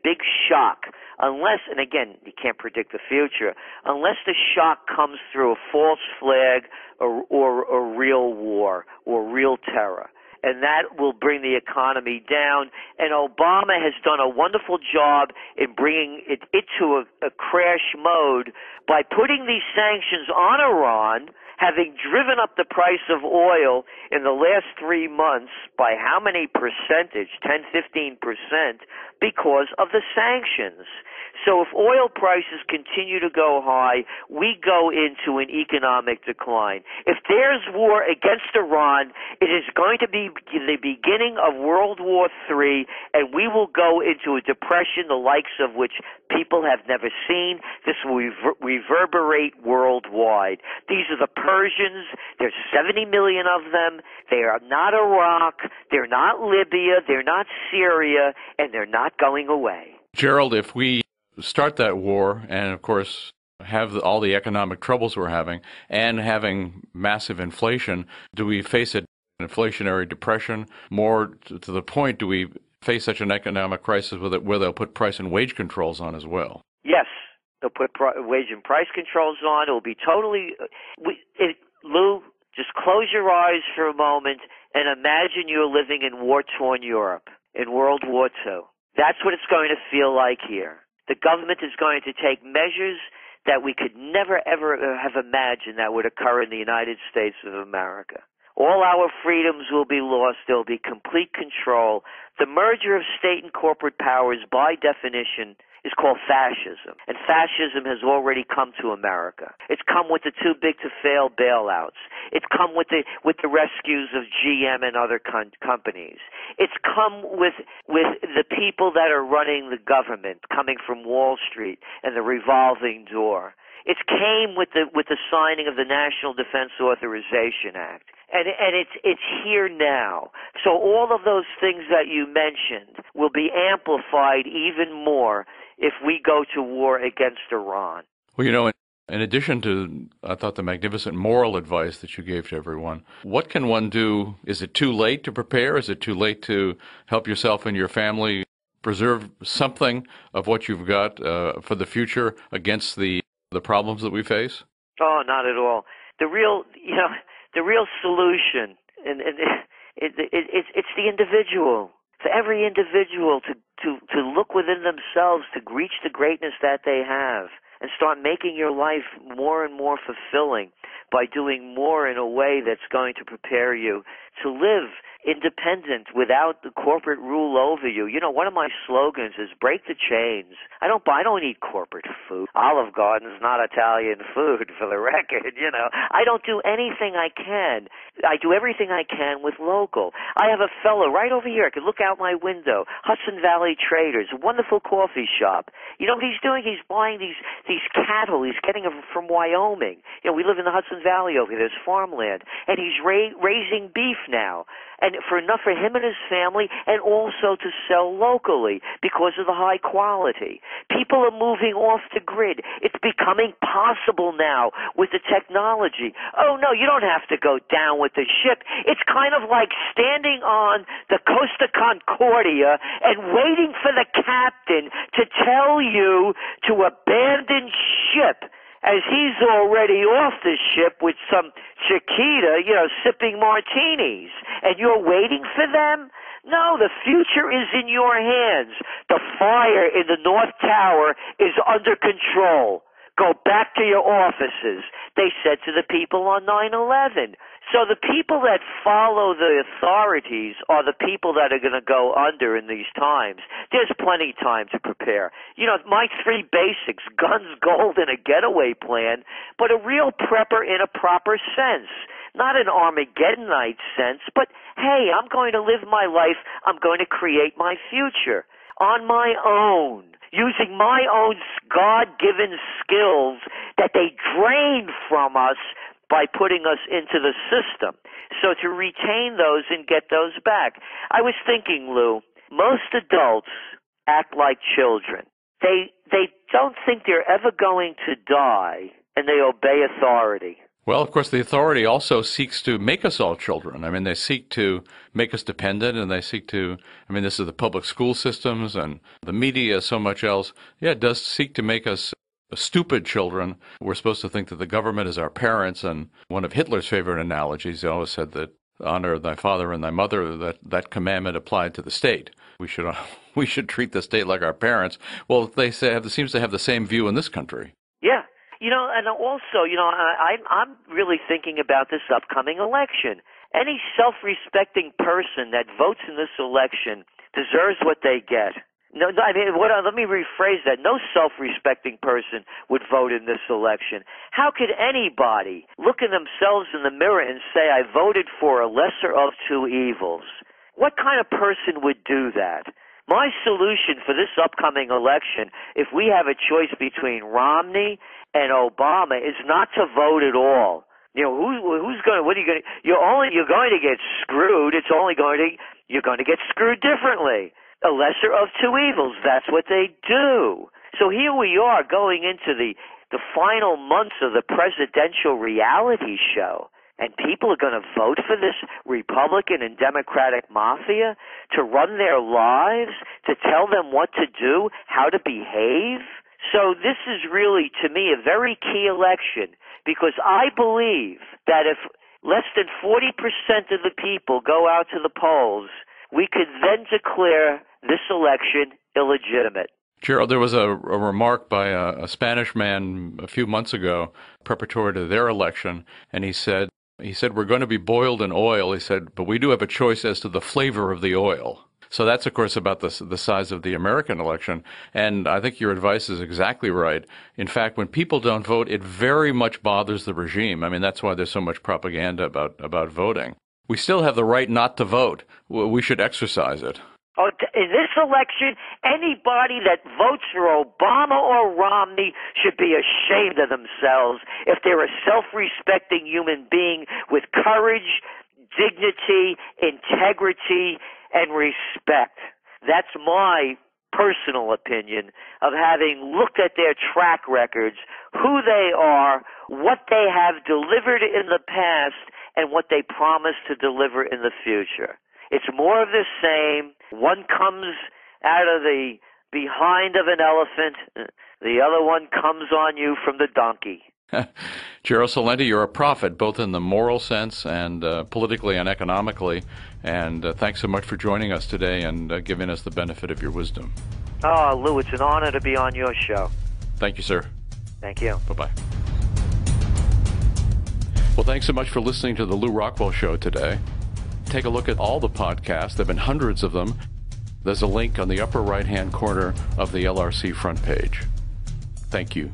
big shock, unless, and again, you can't predict the future, unless the shock comes through a false flag or a real war or real terror. And that will bring the economy down. And Obama has done a wonderful job in bringing it to a crash mode by putting these sanctions on Iran, having driven up the price of oil in the last 3 months by how many percentage, 10, 15%, because of the sanctions. So if oil prices continue to go high, we go into an economic decline. If there's war against Iran, it is going to be the beginning of World War III, and we will go into a depression the likes of which people have never seen. This will reverberate worldwide. These are the Persians. There's 70 million of them. They are not Iraq. They're not Libya. They're not Syria, and they're not going away. Gerald, if we start that war and, of course, have all the economic troubles we're having and having massive inflation, do we face an inflationary depression? More to the point, do we face such an economic crisis where they'll put price and wage controls on as well? Yes, they'll put wage and price controls on. It will be totally Lou, just close your eyes for a moment and imagine you're living in war-torn Europe in World War II. That's what it's going to feel like here. The government is going to take measures that we could never, ever have imagined that would occur in the United States of America. All our freedoms will be lost. There will be complete control. The merger of state and corporate powers, by definition, is called fascism. And fascism has already come to America. It's come with the too-big-to-fail bailouts. It's come with the rescues of GM and other companies. It's come with the people that are running the government, coming from Wall Street and the revolving door. It came with the signing of the National Defense Authorization Act. And it's here now. So all of those things that you mentioned will be amplified even more if we go to war against Iran. Well, in addition to, I thought, the magnificent moral advice that you gave to everyone, what can one do? Is it too late to prepare? Is it too late to help yourself and your family preserve something of what you've got for the future against the problems that we face? Oh, not at all. The real solution, and it's the individual. For every individual to look within themselves, to reach the greatness that they have, and start making your life more and more fulfilling by doing more in a way that's going to prepare you to live independent without the corporate rule over you. One of my slogans is break the chains. I don't eat corporate food. Olive Garden's not Italian food, for the record, I don't do anything I can. I do everything I can with local. I have a fellow right over here. I can look out my window. Hudson Valley Traders, a wonderful coffee shop. You know what he's doing? He's buying these cattle. He's getting them from Wyoming. We live in the Hudson Valley over here. There's farmland. And he's raising beef now. And for enough for him and his family, and also to sell locally because of the high quality. People are moving off the grid. It's becoming possible now with the technology. Oh, no, you don't have to go down with the ship. It's kind of like standing on the Costa Concordia and waiting for the captain to tell you to abandon ship, as he's already off the ship with some Chiquita, sipping martinis, and you're waiting for them? No, the future is in your hands. The fire in the North Tower is under control. Go back to your offices, they said to the people on 9/11. So the people that follow the authorities are the people that are going to go under in these times. There's plenty of time to prepare. My 3 basics, guns, gold, and a getaway plan, but a real prepper in a proper sense. Not an Armageddonite sense, but, hey, I'm going to live my life. I'm going to create my future on my own, using my own God-given skills that they drain from us by putting us into the system. So to retain those and get those back. I was thinking, Lou, most adults act like children. They don't think they're ever going to die, and they obey authority. Well, of course, the authority also seeks to make us all children. I mean, they seek to make us dependent, and they seek to, I mean, this is the public school systems and the media, so much else. Yeah, it does seek to make us stupid children. We're supposed to think that the government is our parents, and one of Hitler's favorite analogies, he always said that honor thy father and thy mother, that commandment applied to the state. We should treat the state like our parents. Well, they say seems to have the same view in this country. Yeah. And also, I'm really thinking about this upcoming election. Any self-respecting person that votes in this election deserves what they get. No, I mean, let me rephrase that. No self-respecting person would vote in this election. How could anybody look at themselves in the mirror and say, I voted for a lesser of two evils? What kind of person would do that? My solution for this upcoming election, if we have a choice between Romney and Obama, is not to vote at all. Who's going to, what are you going to, you're going to get screwed. You're going to get screwed differently. A lesser of two evils. That's what they do. So here we are going into the final months of the presidential reality show. And people are going to vote for this Republican and Democratic mafia to run their lives, to tell them what to do, how to behave. So this is really, to me, a very key election, because I believe that if less than 40% of the people go out to the polls, we could then declare this election illegitimate. Gerald, there was a remark by a Spanish man a few months ago, preparatory to their election, and he said, we're going to be boiled in oil. He said, but we do have a choice as to the flavor of the oil. So that's, of course, about the size of the American election. And I think your advice is exactly right. In fact, when people don't vote, it very much bothers the regime. I mean, that's why there's so much propaganda about voting. We still have the right not to vote. We should exercise it. Oh, in this election, anybody that votes for Obama or Romney should be ashamed of themselves if they're a self-respecting human being with courage, dignity, integrity, and respect. That's my personal opinion of having looked at their track records, who they are, what they have delivered in the past, and what they promise to deliver in the future. It's more of the same. One comes out of the behind of an elephant. The other one comes on you from the donkey. Gerald Celente, you're a prophet, both in the moral sense and politically and economically. And thanks so much for joining us today and giving us the benefit of your wisdom. Oh, Lou, it's an honor to be on your show. Thank you, sir. Thank you. Bye-bye. Well, thanks so much for listening to the Lou Rockwell Show today. Take a look at all the podcasts. There have been hundreds of them. There's a link on the upper right-hand corner of the LRC front page. Thank you.